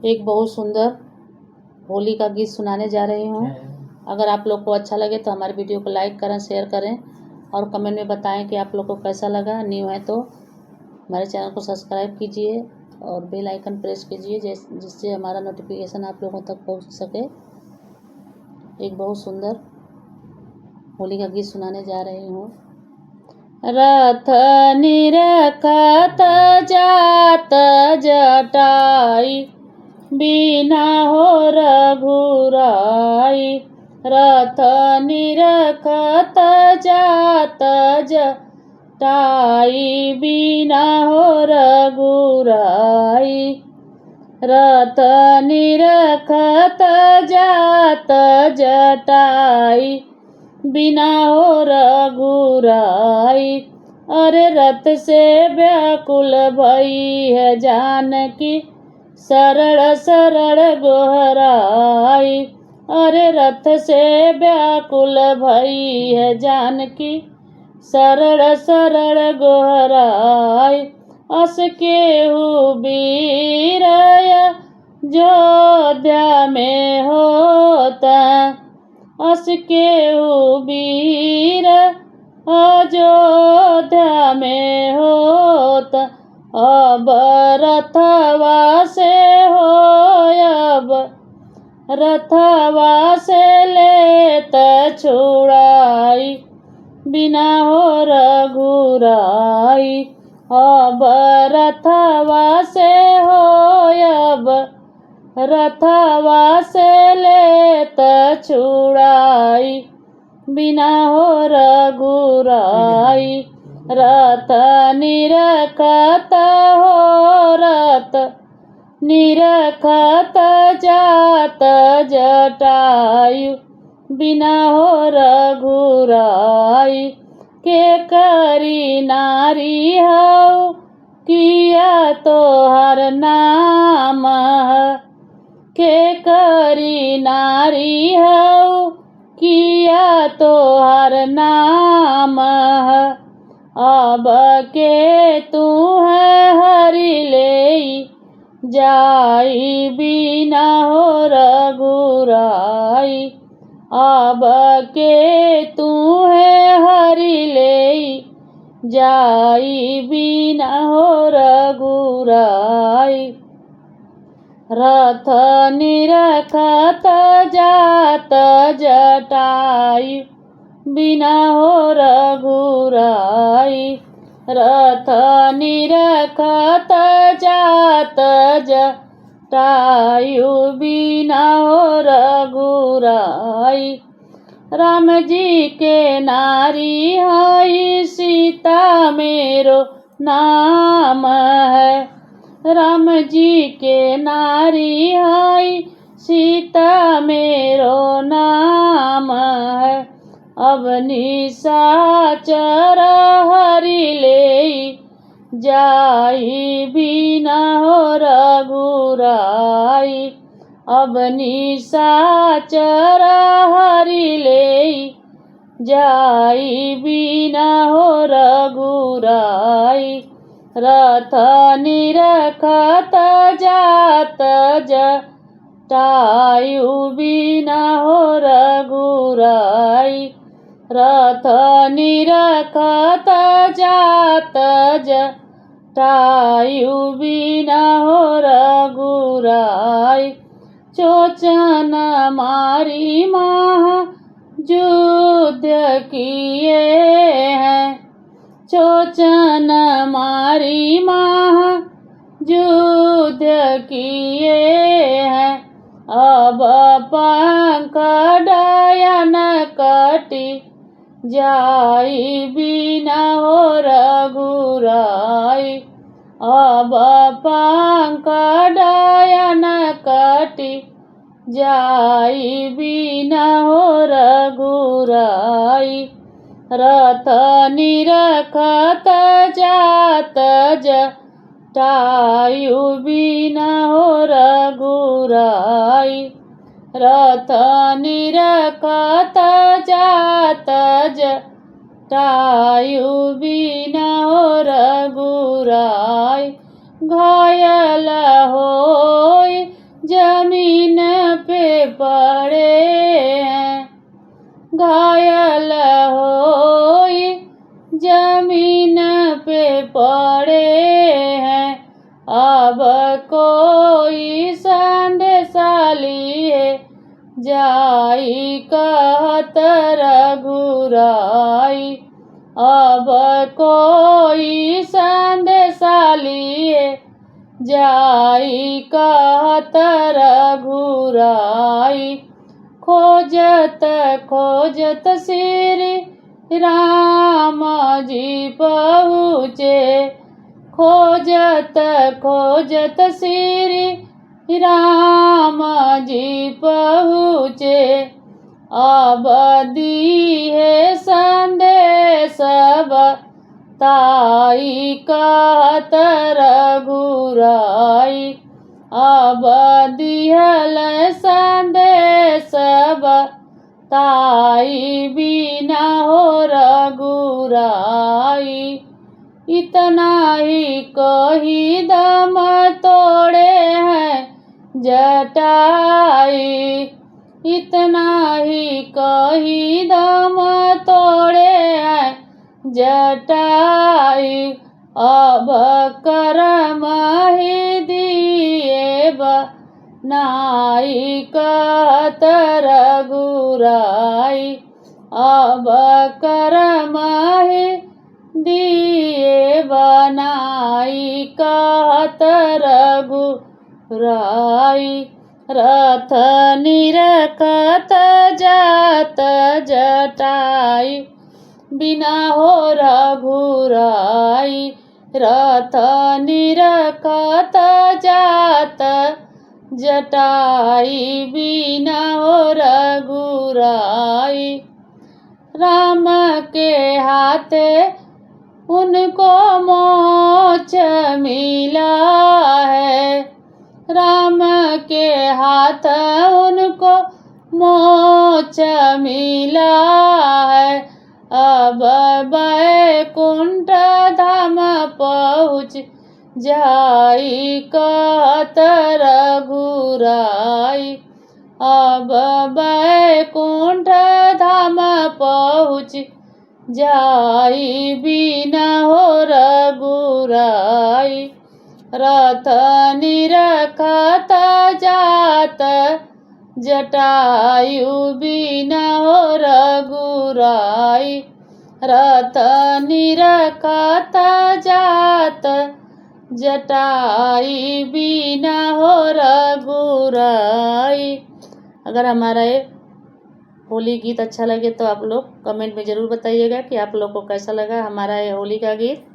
एक बहुत सुंदर होली का गीत सुनाने जा रही हूँ। अगर आप लोग को अच्छा लगे तो हमारे वीडियो को लाइक करें, शेयर करें और कमेंट में बताएं कि आप लोग को कैसा लगा। न्यू है तो हमारे चैनल को सब्सक्राइब कीजिए और बेल आइकन प्रेस कीजिए जिससे हमारा नोटिफिकेशन आप लोगों तक पहुंच सके। एक बहुत सुंदर होली का गीत सुनाने जा रही हूँ। रथ निरखत जात जटाई, बिना हो रघुराई। रथ निरखत जात जटाई, बिना हो रघुराई। रथ निरखत जात जटाई, बिना हो रघुराई। अरे रथ से व्याकुल भई है जानकी, शरण शरण गोहराई। अरे रथ से व्याकुल भई है जानकी, शरण शरण गोहराई। अस केहू वीर अयोध्या में होता, अस केहू वीर अयोध्या में होता। अब रथवा से हो, अब रथवा से लेत छुड़ाई, बिना हो रघुराई। अब रथवा से हो, अब रथवा से लेत छुड़ाई, बिना हो रघुराई। रथ निरखत हो, रथ निरखत जात जटायु, बिना हो रघुराई। के करी नारी हऊ, किया तोहर नाम है। के करी नारी हऊ, किया तोहर नाम है। अब के तू है हरि लेई जाई, बिना हो रघुराई। अब के तू है हरि लेई जाई, बिना हो रघुराई। रथ निरखत जात जटायु, बिना हो रघुराई। रथ निरखत जात जटायु, बिना हो रघुराई। राम जी के नारी हई, सीता मेरो नाम है। राम जी के नारी हई, सीता मेरो नाम है। अब निशाचर हरि लेई जाई, बिना हो रघुराई। अब निशाचर हरि लेई जाई, बिना हो रघुराई। रथ निरखत जात जटायु, बिना हो रघुराई। रथ निरखत जात जटायु, बिना हो रघुराई। चोचन मारी महायुद्ध किए हैं, चोचन मारी महायुद्ध किए हैं। अब पंख डयन कटी जाई, बिना हो रघुराई। अब पंख डयन कटी जाई, बिना हो रघुराई। रथ निरखत जात जटायु, बिना हो रघुराई। रथ निरखत जात जटायु, बिना हो रघुराई। घायल होई कोई संदेशा लिए जाई कहत रघुराई। अब कोई संदेशा लिए जाई कहत रघुराई। खोजत खोजत श्री राम जी पहुँचे। खोजत खोजत श्री राम जी पहुँचे। अब दिए संदेश बताई कहत रघुराई। अब दिहल संदेश बताई बिना हो रघुराई। इतना ही कही दम तोड़े हैं जटाई। इतना ही कही दम तोड़े हैं जटाई। अब कर्म ही दिए बनाई कहत रघुराई। अब कर्म ही दिए बनाई कहत रघुराई। रथ निरखत जात जटाई बिना हो रघुराई। रथ निरखत जात जटाई बिना हो रघुराई। राम के हाथे उनको मोक्ष मिला है। राम के हाथ उनको मोक्ष मिला है। अब वैकुंठ धाम पहुँच जाई कहत रघुराई। अब वैकुंठ धाम पहुँच जाई बिना हो रघुराई। रथ निरखत जात जटायु बिना हो रघुराई। रथ निरखत जात जटाई बिना हो रघुराई। अगर हमारा ये होली गीत अच्छा लगे तो आप लोग कमेंट में ज़रूर बताइएगा कि आप लोग को कैसा लगा हमारा ये होली का गीत।